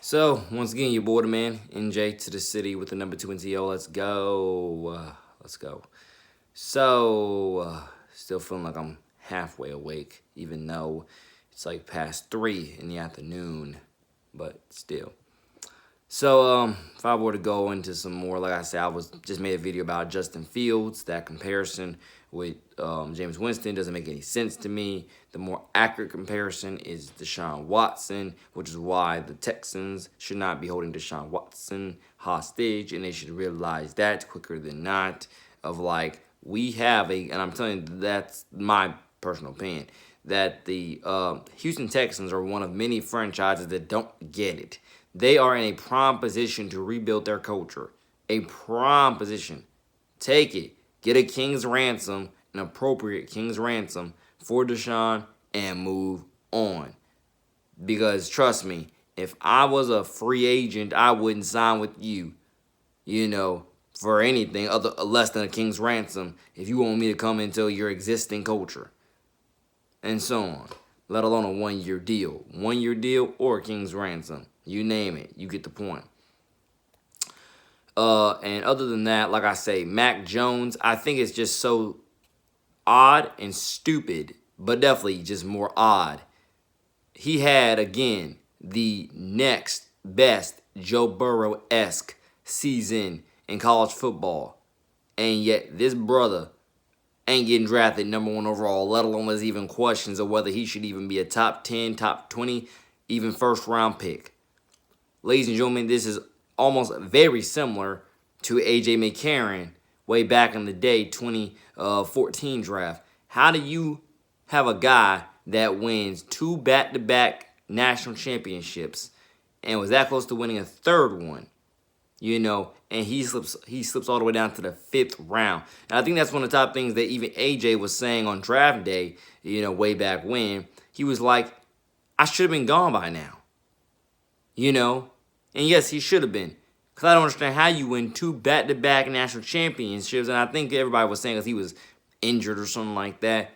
So, once again, your boy, the man, NJ to the city with the number 2 NTO. Let's go. Let's go. Still feeling like I'm halfway awake, even though it's like past 3 in the afternoon, but still. If I were to go into some more, like I said, I was just made a video about Justin Fields. That comparison with James Winston doesn't make any sense to me. The more accurate comparison is Deshaun Watson, which is why the Texans should not be holding Deshaun Watson hostage, and they should realize that quicker than not. Of like, we have and I'm telling you, that's my personal opinion, that the Houston Texans are one of many franchises that don't get it. They are in a prime position to rebuild their culture. A prime position. Take it. Get a king's ransom, an appropriate king's ransom for Deshaun, and move on. Because trust me, if I was a free agent, I wouldn't sign with you, for anything other less than a king's ransom if you want me to come into your existing culture. And so on. Let alone a 1-year deal. 1-year deal or a king's ransom. You name it. You get the point. And other than that, like I say, Mac Jones, I think it's just so odd and stupid, but definitely just more odd. He had, again, the next best Joe Burrow-esque season in college football. And yet this brother ain't getting drafted #1 overall, let alone there's even questions of whether he should even be a top 10, top 20, even first-round pick. Ladies and gentlemen, this is almost very similar to A.J. McCarron way back in the day, 2014 draft. How do you have a guy that wins 2 back-to-back national championships and was that close to winning a third one? And he slips all the way down to the 5th round. And I think that's one of the top things that even AJ was saying on draft day, way back when. He was like, I should have been gone by now. And yes, he should have been. Because I don't understand how you win 2 back-to-back national championships. And I think everybody was saying because he was injured or something like that.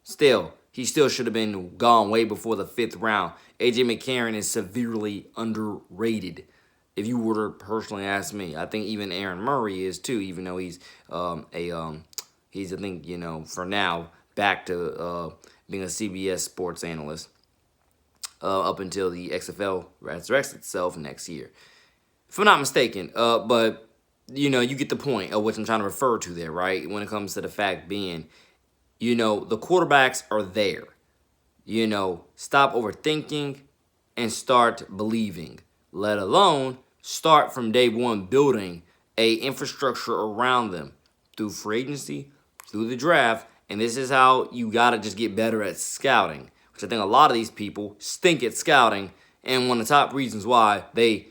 Still, he still should have been gone way before the 5th round. AJ McCarron is severely underrated, if you were to personally ask me. I think even Aaron Murray is too, even though he's I think, for now, back to being a CBS sports analyst up until the XFL resurrects itself next year. If I'm not mistaken, but, you get the point of what I'm trying to refer to there, right? When it comes to the fact being, the quarterbacks are there. Stop overthinking and start believing, let alone start from day one building a infrastructure around them through free agency, through the draft, and this is how you got to just get better at scouting, which I think a lot of these people stink at scouting, and one of the top reasons why they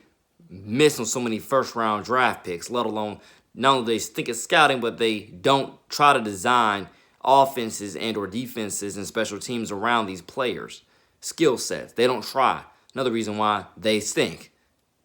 miss on so many first-round draft picks, let alone not only they stink at scouting, but they don't try to design offenses and or defenses and special teams around these players' skill sets. They don't try. Another reason why they stink.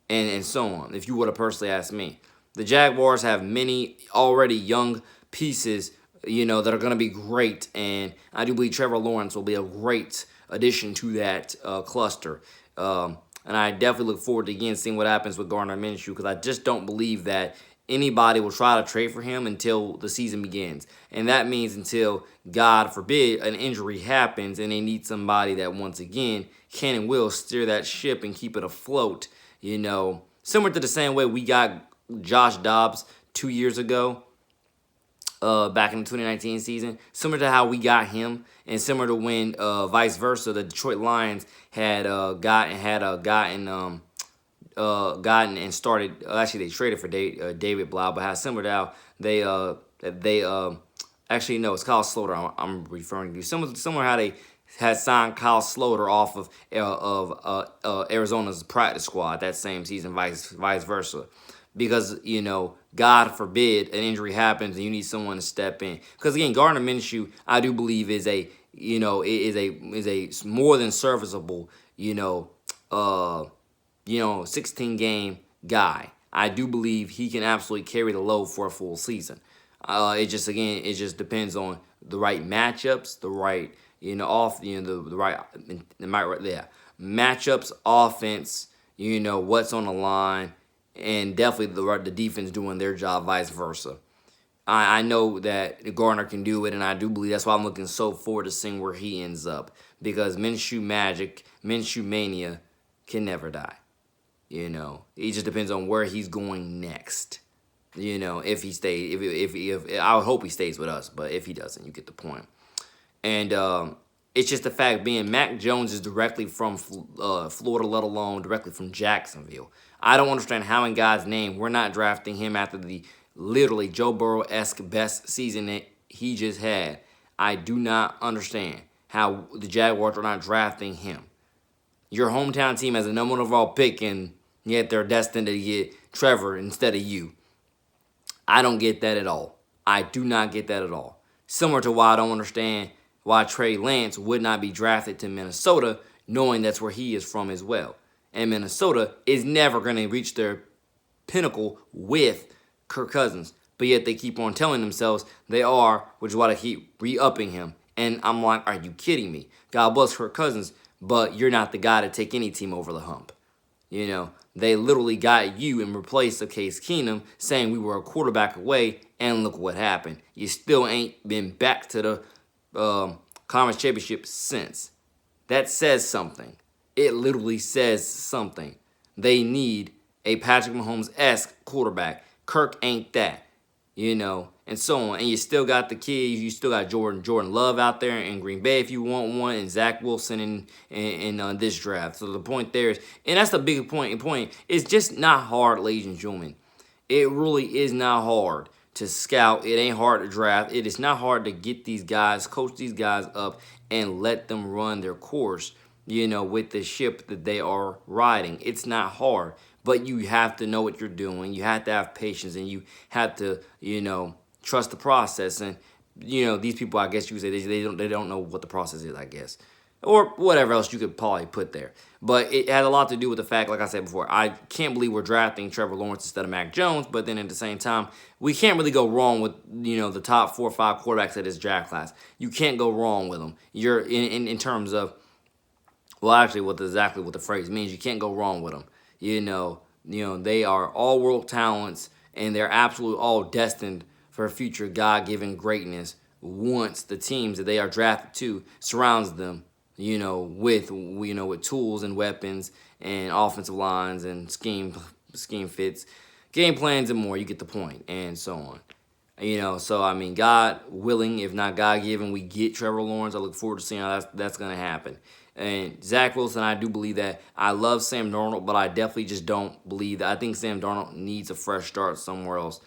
And so on, if you would have personally asked me. The Jaguars have many already young pieces, that are going to be great. And I do believe Trevor Lawrence will be a great addition to that cluster. And I definitely look forward to, again, seeing what happens with Gardner Minshew, because I just don't believe that anybody will try to trade for him until the season begins. And that means until, God forbid, an injury happens and they need somebody that, once again, can and will steer that ship and keep it afloat. Similar to the same way we got Josh Dobbs 2 years ago, back in the 2019 season. Similar to how we got him, and similar to when, vice versa, the Detroit Lions had gotten and started. Actually, they traded for David Blau, but how similar to how they actually no, it's Kyle Sloter. I'm referring to similar how they had signed Kyle Sloter off of Arizona's practice squad that same season, vice versa. Because, God forbid an injury happens and you need someone to step in. Because again, Gardner Minshew, I do believe is a more than serviceable, 16 game guy. I do believe he can absolutely carry the load for a full season. It just depends on the right matchups, the right, the right matchups, offense, what's on the line, and definitely the defense doing their job, vice versa. I know that Garner can do it, and I do believe that's why I'm looking so forward to seeing where he ends up, because Minshew magic, Minshew mania can never die. It just depends on where he's going next. If he stays, if I would hope he stays with us, but if he doesn't, you get the point. And it's just the fact being Mac Jones is directly from Florida, let alone directly from Jacksonville. I don't understand how in God's name we're not drafting him after the literally Joe Burrow-esque best season that he just had. I do not understand how the Jaguars are not drafting him. Your hometown team has a number 1 overall pick, and yet they're destined to get Trevor instead of you. I don't get that at all. I do not get that at all. Similar to why I don't understand why Trey Lance would not be drafted to Minnesota, knowing that's where he is from as well. And Minnesota is never going to reach their pinnacle with Kirk Cousins. But yet they keep on telling themselves they are, which is why they keep re-upping him. And I'm like, are you kidding me? God bless Kirk Cousins, but you're not the guy to take any team over the hump. They literally got you and replaced the Case Keenum, saying we were a quarterback away, and look what happened. You still ain't been back to the conference championship since. That says something. It literally says something. They need a Patrick Mahomes-esque quarterback. Kirk ain't that, and so on. And you still got the kid. You still got Jordan Love out there in Green Bay if you want one, and Zach Wilson in this draft. So the point there is, and that's the big point. It's just not hard, ladies and gentlemen. It really is not hard to scout. It ain't hard to draft. It is not hard to get these guys, coach these guys up, and let them run their course, with the ship that they are riding. It's not hard, but you have to know what you're doing. You have to have patience, and you have to, trust the process. And, these people, I guess you would say, they don't know what the process is, I guess. Or whatever else you could probably put there. But it had a lot to do with the fact, like I said before, I can't believe we're drafting Trevor Lawrence instead of Mac Jones, but then at the same time, we can't really go wrong with, the top 4 or 5 quarterbacks of this draft class. You can't go wrong with them. You're in terms of, well, actually, exactly what the phrase means, you can't go wrong with them. They are all world talents, and they're absolutely all destined for future God-given greatness once the teams that they are drafted to surrounds them, with tools and weapons and offensive lines and scheme fits, game plans and more. You get the point, and so on. So I mean, God willing, if not God given, we get Trevor Lawrence. I look forward to seeing how that's going to happen. And Zach Wilson, I do believe that. I love Sam Darnold, but I definitely just don't believe that. I think Sam Darnold needs a fresh start somewhere else.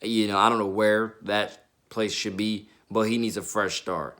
I don't know where that place should be, but he needs a fresh start.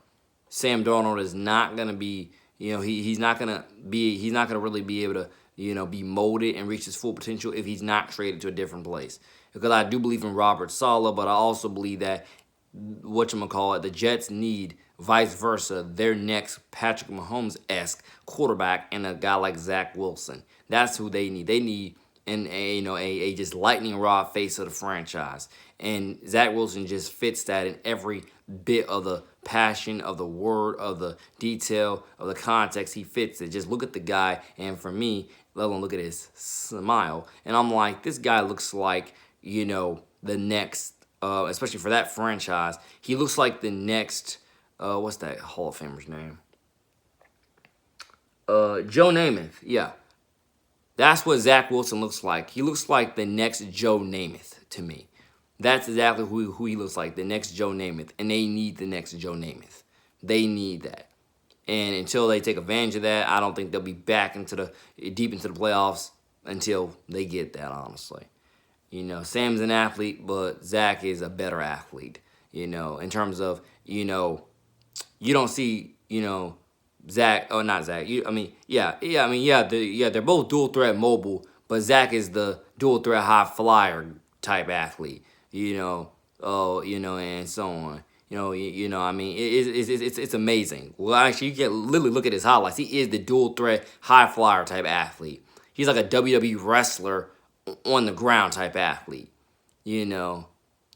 Sam Darnold is not going to be, he's not going to really be able to, be molded and reach his full potential if he's not traded to a different place. Because I do believe in Robert Saleh, but I also believe that, the Jets need, vice versa, their next Patrick Mahomes-esque quarterback and a guy like Zach Wilson. That's who they need. They need a just lightning rod face of the franchise. And Zach Wilson just fits that in every bit of the passion, of the word, of the detail, of the context. He fits it. Just look at the guy, and for me, let alone look at his smile, and I'm like, this guy looks like, the next, especially for that franchise, he looks like the next, what's that Hall of Famer's name? Joe Namath, yeah. That's what Zach Wilson looks like. He looks like the next Joe Namath to me. That's exactly who he looks like, the next Joe Namath. And they need the next Joe Namath. They need that. And until they take advantage of that, I don't think they'll be back deep into the playoffs until they get that, honestly. Sam's an athlete, but Zach is a better athlete. In terms of, you don't see, Zach, or not Zach. They're both dual threat mobile, but Zach is the dual threat high flyer type athlete. And so on. It's amazing. Well, actually, you can literally look at his highlights. He is the dual threat high flyer type athlete. He's like a WWE wrestler on the ground type athlete. And or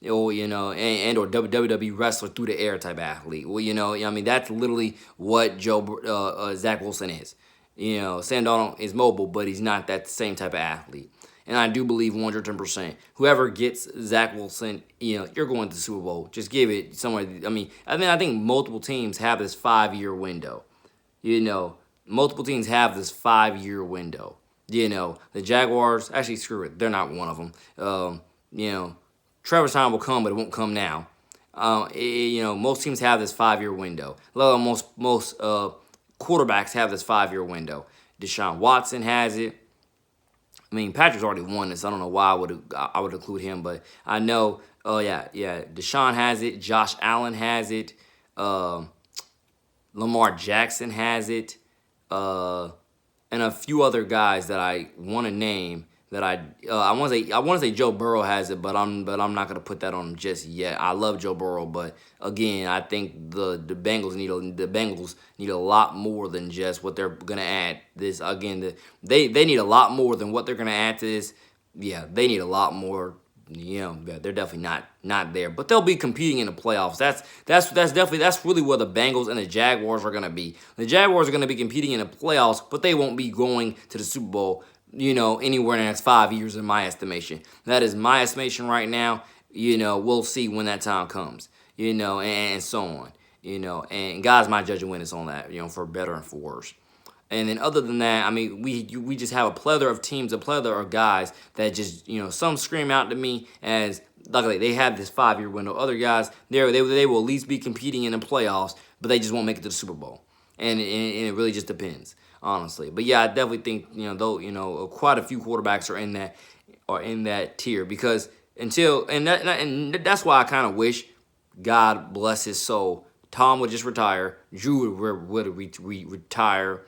WWE wrestler through the air type athlete. Well, that's literally what Zach Wilson is. Sam Darnold is mobile, but he's not that same type of athlete. And I do believe 110%. Whoever gets Zach Wilson, you're going to the Super Bowl. Just give it somewhere. I think multiple teams have this 5-year window. Multiple teams have this 5-year window. The Jaguars, actually, screw it. They're not one of them. Trevor's time will come, but it won't come now. Most teams have this 5-year window. Most quarterbacks have this 5-year window. Deshaun Watson has it. Patrick's already won this. I don't know why I would include him, but I know. Oh yeah. Deshaun has it. Josh Allen has it. Lamar Jackson has it. And a few other guys that I want to name that I want to say Joe Burrow has it, but I'm not gonna put that on him just yet. I love Joe Burrow, but again, I think the Bengals need a lot more than just what they're gonna add. This again, they need a lot more than what they're gonna add to this. Yeah, they need a lot more. They're definitely not there, but they'll be competing in the playoffs. That's really where the Bengals and the Jaguars are gonna be. The Jaguars are gonna be competing in the playoffs, but they won't be going to the Super Bowl. Anywhere in the next 5 years, in my estimation. That is my estimation right now. We'll see when that time comes. And so on. And God's my judge and witness on that. For better and for worse. And then other than that, we just have a plethora of teams, a plethora of guys that just, some scream out to me as, luckily, they have this 5-year window. Other guys, they will at least be competing in the playoffs, but they just won't make it to the Super Bowl. And it really just depends, honestly. But yeah, I definitely think quite a few quarterbacks are in that tier because and that's why I kind of wish, God bless his soul, Tom would just retire, Drew would retire,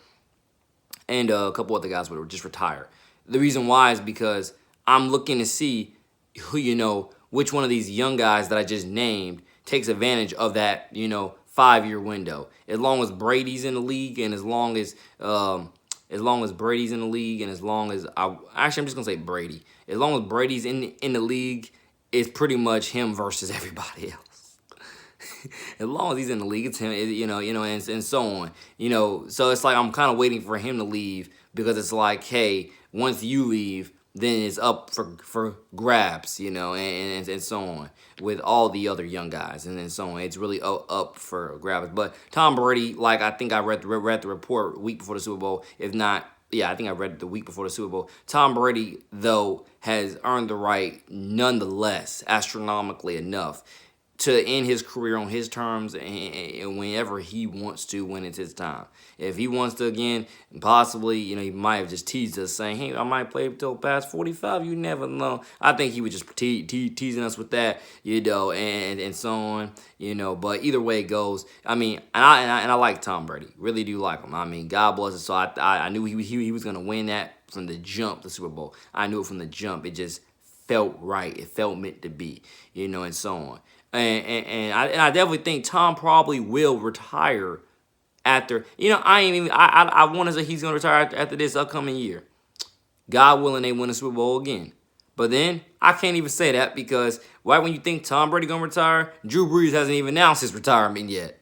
and a couple other guys would just retire. The reason why is because I'm looking to see who which one of these young guys that I just named takes advantage of that 5-year window. As long as Brady's in the league, and as long as Brady's in the league, and I'm just gonna say Brady. As long as Brady's in the league, it's pretty much him versus everybody else. As long as he's in the league, it's him. And so on. So it's like I'm kind of waiting for him to leave because it's like, hey, once you leave, then it's up for grabs, and so on with all the other young guys, and then so on. It's really up for grabs. But Tom Brady, like I think I read the report a week before the Super Bowl. If not, yeah, I think I read it the week before the Super Bowl. Tom Brady, though, has earned the right, nonetheless, astronomically enough, to end his career on his terms and whenever he wants to when it's his time. If he wants to again, possibly, he might have just teased us saying, hey, I might play until past 45. You never know. I think he was just teasing us with that, and so on, But either way it goes, and I like Tom Brady. Really do like him. God bless him. So I knew he was going to win that from the jump, the Super Bowl. I knew it from the jump. It just felt right. It felt meant to be, and so on. And I definitely think Tom probably will retire after. I want to say he's going to retire after this upcoming year. God willing, they win the Super Bowl again. But then I can't even say that because right when you think Tom Brady going to retire, Drew Brees hasn't even announced his retirement yet.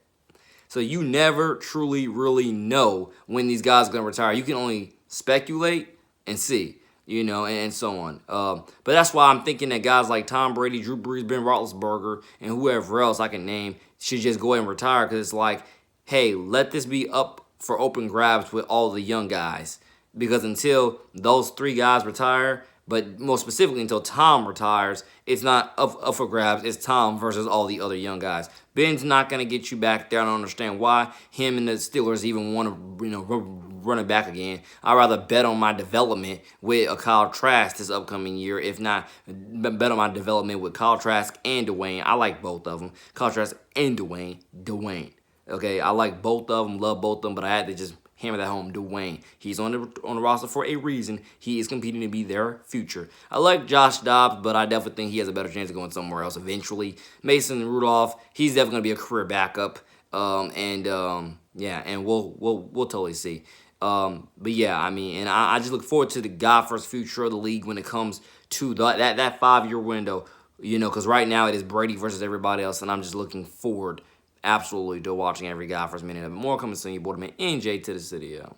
So you never truly really know when these guys are going to retire. You can only speculate and see. And so on. But that's why I'm thinking that guys like Tom Brady, Drew Brees, Ben Roethlisberger, and whoever else I can name should just go ahead and retire because it's like, hey, let this be up for open grabs with all the young guys. Because until those 3 guys retire, but more specifically until Tom retires, it's not up for grabs. It's Tom versus all the other young guys. Ben's not going to get you back there. I don't understand why him and the Steelers even want to run it back again. I'd rather bet on my development with a Kyle Trask this upcoming year. If not, bet on my development with Kyle Trask and Dwayne. I like both of them. Kyle Trask and Dwayne. Okay, I like both of them, love both of them, but I had to just hammer that home. Dwayne, he's on the roster for a reason. He is competing to be their future. I like Josh Dobbs, but I definitely think he has a better chance of going somewhere else eventually. Mason Rudolph, he's definitely gonna be a career backup. And we'll totally see. But yeah, and I just look forward to the God-first future of the league when it comes to that 5-year window. Because right now it is Brady versus everybody else, and I'm just looking forward absolutely to watching every God-first minute of it. More coming soon, your boy, man, NJ to the city, yo.